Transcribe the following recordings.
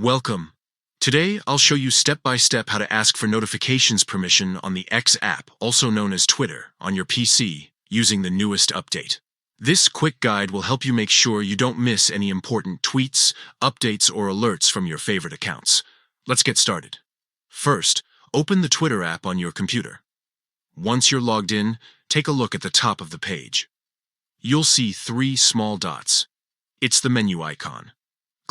Welcome. Today, I'll show you step-by-step how to ask for notifications permission on the X app, also known as Twitter, on your PC, using the newest update. This quick guide will help you make sure you don't miss any important tweets, updates, or alerts from your favorite accounts. Let's get started. First, open the Twitter app on your computer. Once you're logged in, take a look at the top of the page. You'll see three small dots. It's the menu icon.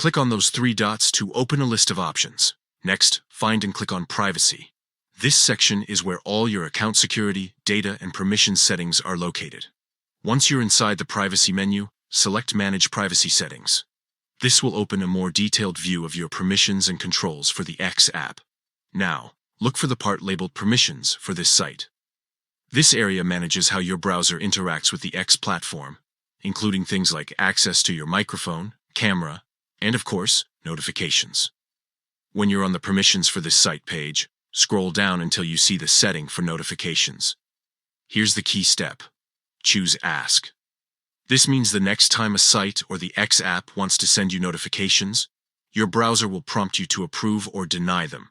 Click on those three dots to open a list of options. Next, find and click on Privacy. This section is where all your account security, data, and permission settings are located. Once you're inside the Privacy menu, select Manage Privacy Settings. This will open a more detailed view of your permissions and controls for the X app. Now, look for the part labeled Permissions for this site. This area manages how your browser interacts with the X platform, including things like access to your microphone, camera, and of course, notifications. When you're on the permissions for this site page, scroll down until you see the setting for notifications. Here's the key step. Choose Ask. This means the next time a site or the X app wants to send you notifications, your browser will prompt you to approve or deny them.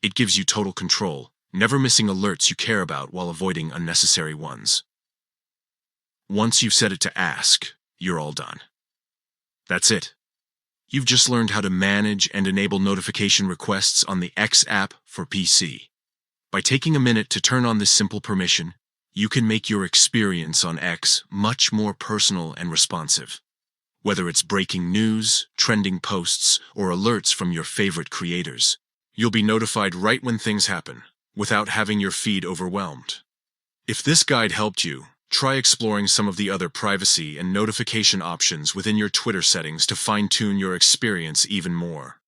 It gives you total control, never missing alerts you care about while avoiding unnecessary ones. Once you've set it to Ask, you're all done. That's it. You've just learned how to manage and enable notification requests on the X app for PC. By taking a minute to turn on this simple permission, you can make your experience on X much more personal and responsive. Whether it's breaking news, trending posts, or alerts from your favorite creators, you'll be notified right when things happen, without having your feed overwhelmed. If this guide helped you, try exploring some of the other privacy and notification options within your Twitter settings to fine-tune your experience even more.